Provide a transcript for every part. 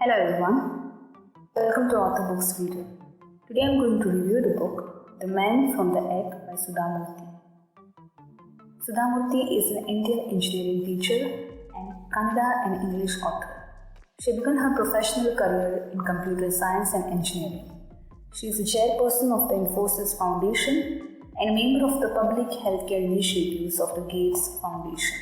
Hello everyone, welcome to Author Books video. Today I am going to review the book The Man from the Egg by Sudha Murthy. Sudha Murthy is an Indian engineering teacher and Kannada and English author. She began her professional career in computer science and engineering. She is the chairperson of the Infosys Foundation and a member of the public healthcare initiatives of the Gates Foundation.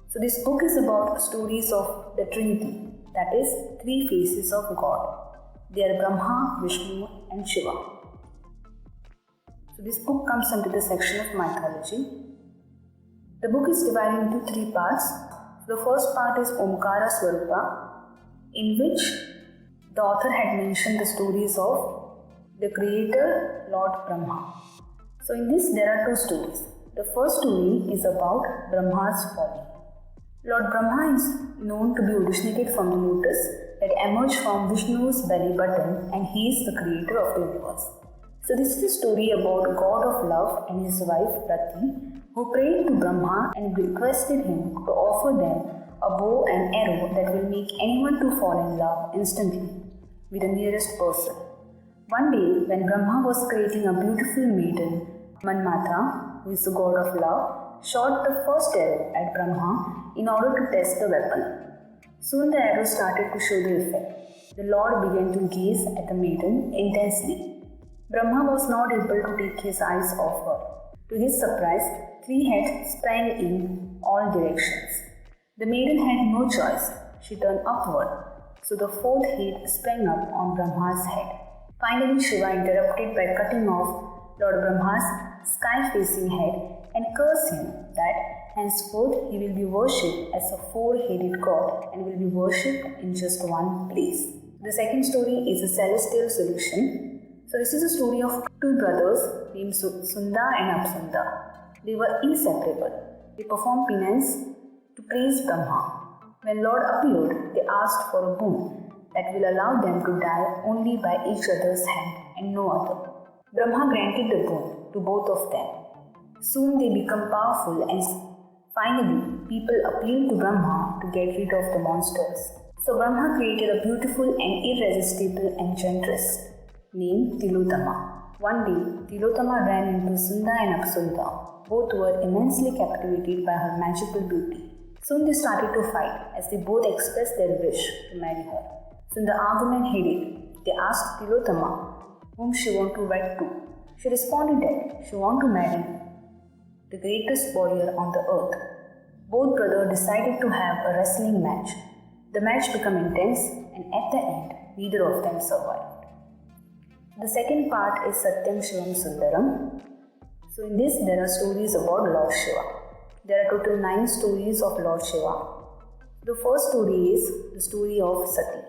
So this book is about stories of the Trinity, that is, three faces of God. They are Brahma, Vishnu and Shiva. So this book comes under the section of mythology. The book is divided into three parts. The first part is Omkara Swarupa, in which the author had mentioned the stories of the creator, Lord Brahma. So in this there are two stories. The first story is about Brahma's folly. Lord Brahma is known to be originated from the lotus that emerged from Vishnu's belly button, and he is the creator of the universe. So this is a story about God of love and his wife Rati, who prayed to Brahma and requested him to offer them a bow and arrow that will make anyone to fall in love instantly with the nearest person. One day, when Brahma was creating a beautiful maiden, Manmata, who is the god of love, shot the first arrow at Brahma in order to test the weapon. Soon the arrow started to show the effect. The Lord began to gaze at the maiden intensely. Brahma was not able to take his eyes off her. To his surprise, three heads sprang in all directions. The maiden had no choice. She turned upward, so the fourth head sprang up on Brahma's head. Finally, Shiva interrupted by cutting off Lord Brahma's sky-facing head and cursed him that henceforth he will be worshipped as a four-headed god and will be worshipped in just one place. The second story is a celestial solution. So this is a story of two brothers named Sunda and Apsunda. They were inseparable. They performed penance to praise Brahma. When Lord appeared, they asked for a boon that will allow them to die only by each other's hand and no other. Brahma granted the boon to both of them. Soon they become powerful, and finally people appealed to Brahma to get rid of the monsters. So Brahma created a beautiful and irresistible enchantress named Tilotama. One day, Tilotama ran into Sunda and Apsunda. Both were immensely captivated by her magical beauty. Soon they started to fight as they both expressed their wish to marry her. So in the argument heated, they asked Tilotama whom she wanted to wed to. She responded that she wanted to marry the greatest warrior on the earth. Both brothers decided to have a wrestling match. The match became intense, and at the end, neither of them survived. The second part is Satyam Shivam Sundaram. So in this there are stories about Lord Shiva. There are total 9 stories of Lord Shiva. The first story is the story of Sati.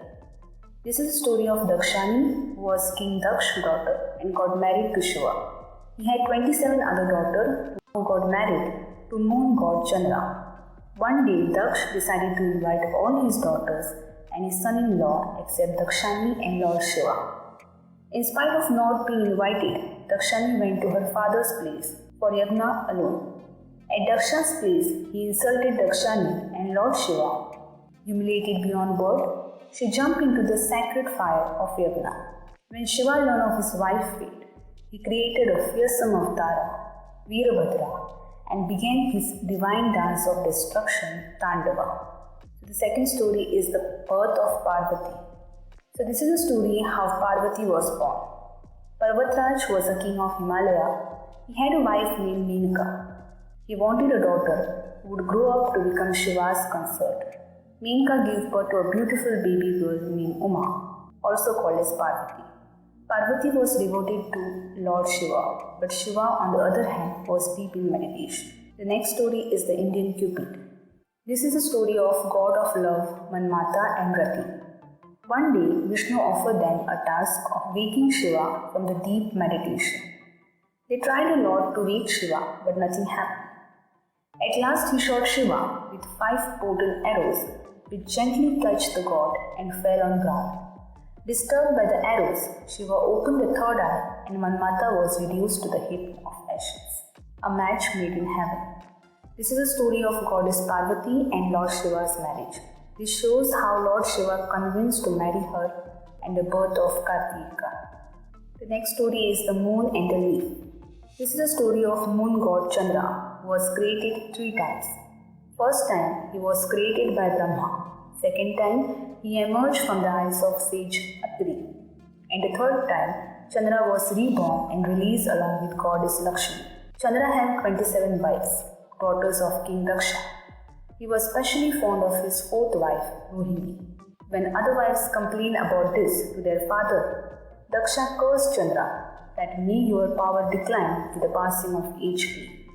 This is the story of Dakshani, who was King Daksh's daughter and got married to Shiva. He had 27 other daughters who got married to moon god Chandra. One day, Daksh decided to invite all his daughters and his son-in-law except Dakshani and Lord Shiva. In spite of not being invited, Dakshani went to her father's place for Yagna alone. At Daksha's place, he insulted Dakshani and Lord Shiva. Humiliated beyond word, she jumped into the sacred fire of Yagna. When Shiva learned of his wife's fate, he created a fearsome avatara, Veerabhadra, and began his divine dance of destruction, Tandava. So the second story is the birth of Parvati. So this is a story how Parvati was born. Parvatraj was a king of Himalaya. He had a wife named Menaka. He wanted a daughter who would grow up to become Shiva's consort. Menaka gave birth to a beautiful baby girl named Uma, also called as Parvati. Parvati was devoted to Lord Shiva, but Shiva, on the other hand, was deep in meditation. The next story is the Indian Cupid. This is a story of god of love, Manmata and Rati. One day, Vishnu offered them a task of waking Shiva from the deep meditation. They tried a lot to wake Shiva, but nothing happened. At last, he shot Shiva with 5 potent arrows, which gently touched the god and fell on ground. Disturbed by the arrows, Shiva opened the third eye and Manmata was reduced to the heap of ashes. A match made in heaven. This is a story of goddess Parvati and Lord Shiva's marriage. This shows how Lord Shiva convinced to marry her and the birth of Kartika. The next story is the moon and the leaf. This is a story of moon god Chandra, who was created 3 times. First time, he was created by Brahma. Second time, he emerged from the eyes of sage Atri. And the third time, Chandra was reborn and released along with goddess Lakshmi. Chandra had 27 wives, daughters of King Daksha. He was especially fond of his 4th wife, Rohini. When other wives complained about this to their father, Daksha cursed Chandra that may your power decline to the passing of age be.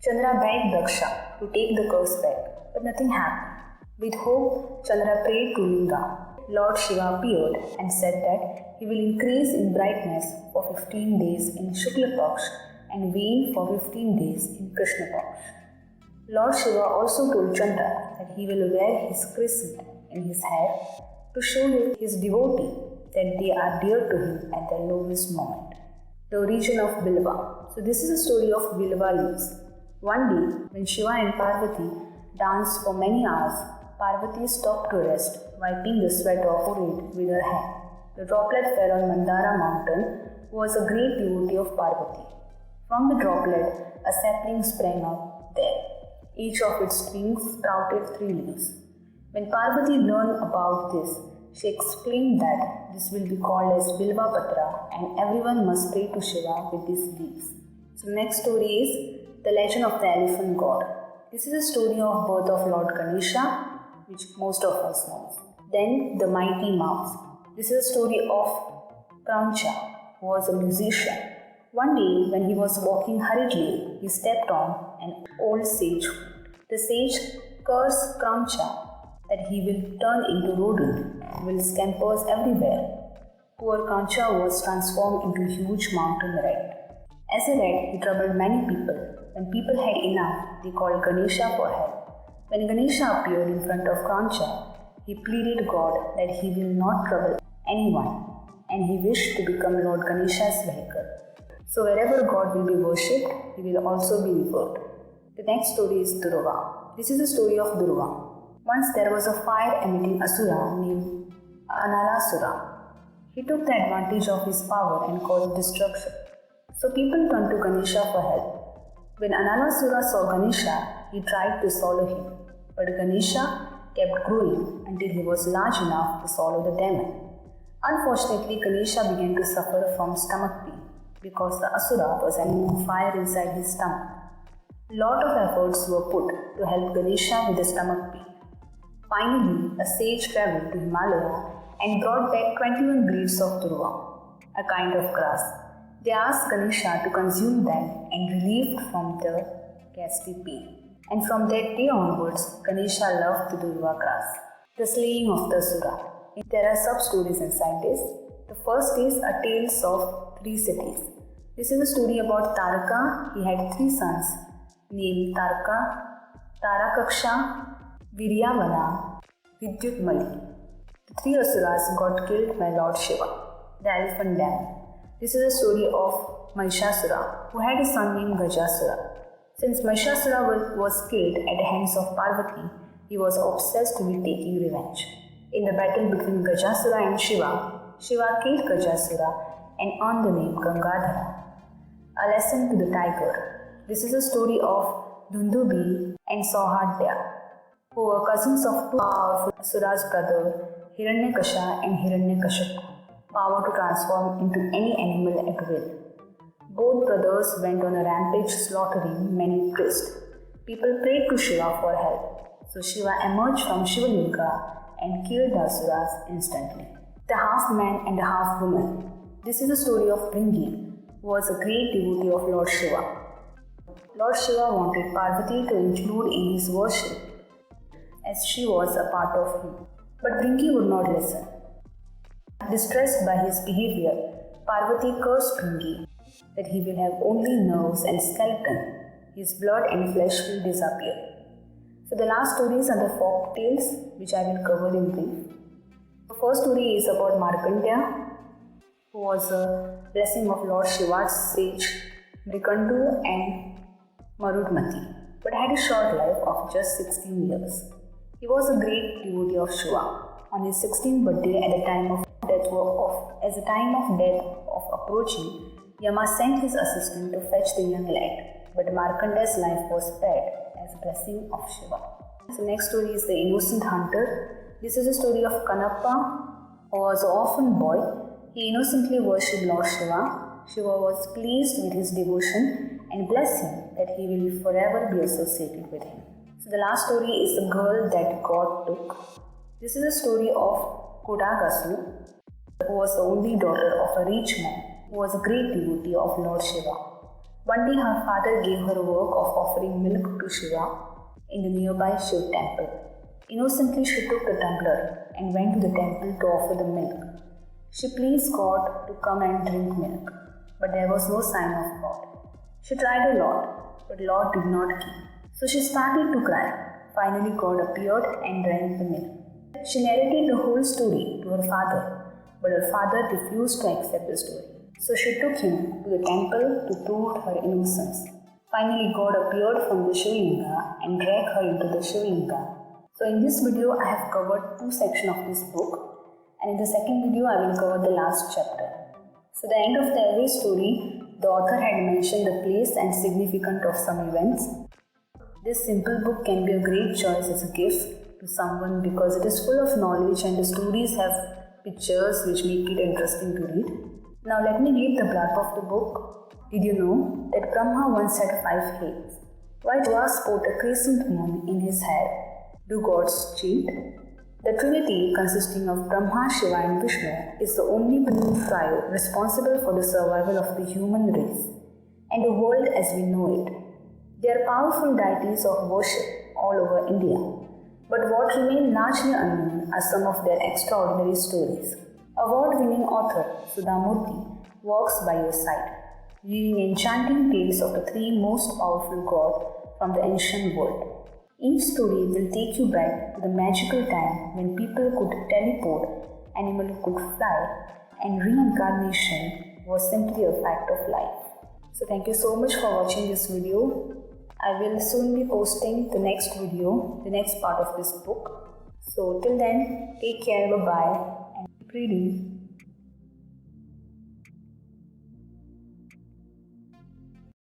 Chandra begged Daksha to take the curse back, but nothing happened. With hope, Chandra prayed to Linga. Lord Shiva appeared and said that he will increase in brightness for 15 days in Shukla Paksh and wane for 15 days in Krishna Paksh. Lord Shiva also told Chandra that he will wear his crescent in his hair to show his devotee that they are dear to him at their lowest moment. The origin of Bilva. So this is a story of Bilva leaves. One day, when Shiva and Parvati danced for many hours, Parvati stopped to rest, wiping the sweat off her forehead with her hand. The droplet fell on Mandara mountain, who was a great devotee of Parvati. From the droplet, a sapling sprang up there. Each of its twigs sprouted 3 leaves. When Parvati learned about this, she explained that this will be called as Bilva Patra and everyone must pray to Shiva with these leaves. So the next story is the legend of the elephant god. This is a story of birth of Lord Ganesha, which most of us know. Then the mighty mouse. This is a story of Krauncha, who was a musician. One day, when he was walking hurriedly, he stepped on an old sage fruit. The sage cursed Krauncha that he will turn into rodent, will scampers everywhere. Poor Krauncha was transformed into a huge mountain rat. As a rat, he troubled many people. When people had enough, they called Ganesha for help. When Ganesha appeared in front of Krauncha, he pleaded God that he will not trouble anyone, and he wished to become Lord Ganesha's vehicle. So wherever God will be worshipped, he will also be revered. The next story is Durva. This is the story of Durva. Once there was a fire-emitting asura named Analasura. He took the advantage of his power and caused destruction. So people turned to Ganesha for help. When Analasura saw Ganesha, he tried to swallow him. But Ganesha kept growing until he was large enough to swallow the demon. Unfortunately, Ganesha began to suffer from stomach pain because the asura was on fire inside his stomach. Lot of efforts were put to help Ganesha with the stomach pain. Finally, a sage traveled to Himalaya and brought back 21 blades of durva, a kind of grass. They asked Ganesha to consume them and relieved from the ghastly pain. And from that day onwards, Ganesha loved the durva grass. The slaying of the asura. There are sub-stories inside this. The first is a tales of 3 cities. This is a story about Taraka. He had 3 sons named Taraka, Tarakaksha, Viryavana, Vidyutmali. The 3 asuras got killed by Lord Shiva, the elephant demon. This is a story of Mahishasura, who had a son named Gajasura. Since Mahishasura was killed at the hands of Parvati, he was obsessed with taking revenge. In the battle between Gajasura and Shiva, Shiva killed Gajasura and earned the name Gangadhara. A lesson to the tiger. This is a story of Dundubi and Sauhadya, who were cousins of 2 powerful Asura's brother Hiranyakasha and Hiranyakashipu, power to transform into any animal at will. Both brothers went on a rampage slaughtering many priests. People prayed to Shiva for help, so Shiva emerged from Shivalinga and killed the Asuras instantly. The half man and the half woman. This is the story of Bringi, who was a great devotee of Lord Shiva. Lord Shiva wanted Parvati to include in his worship as she was a part of him. But Bringi would not listen. Distressed by his behavior, Parvati cursed Bringi that he will have only nerves and skeleton. His blood and flesh will disappear. So the last stories are the folk tales, which I will cover in brief. The first story is about Markandeya, who was a blessing of Lord Shiva's sage Mrikandu and Marudmati, but had a short life of just 16 years. He was a great devotee of Shiva. On his 16th birthday, at the time of death of approaching, Yama sent his assistant to fetch the young lad, but Markanda's life was spared as a blessing of Shiva. So next story is The Innocent Hunter. This is a story of Kanappa, who was an orphan boy. He innocently worshipped Lord Shiva. Shiva was pleased with his devotion and blessed him that he will forever be associated with him. So the last story is The Girl That God Took. This is a story of Kodagasu, who was the only daughter of a rich man who was a great devotee of Lord Shiva. One day her father gave her work of offering milk to Shiva in the nearby Shiv temple. Innocently she took the tumbler and went to the temple to offer the milk. She pleased God to come and drink milk, but there was no sign of God. She tried a lot, but Lord did not come. So she started to cry. Finally God appeared and drank the milk. She narrated the whole story to her father, but her father refused to accept the story. So she took him to the temple to prove her innocence. Finally, God appeared from the Shivalinga and dragged her into the Shivalinga. So in this video, I have covered 2 sections of this book, and in the second video, I will cover the last chapter. So the end of every story, the author had mentioned the place and significance of some events. This simple book can be a great choice as a gift to someone because it is full of knowledge and the stories have pictures which make it interesting to read. Now let me read the blurb of the book. Did you know that Brahma once had 5 heads? Why Shiva sport a crescent moon in his head? Do gods cheat? The Trinity, consisting of Brahma, Shiva and Vishnu, is the omnipotent trio responsible for the survival of the human race and the world as we know it. They are powerful deities of worship all over India, but what remain largely unknown are some of their extraordinary stories. Award-winning author Sudha Murthy walks by your side, weaving enchanting tales of the 3 most powerful gods from the ancient world. Each story will take you back to the magical time when people could teleport, animals could fly, and reincarnation was simply a fact of life. So thank you so much for watching this video. I will soon be posting the next video, the next part of this book. So till then, take care, bye-bye, and keep reading.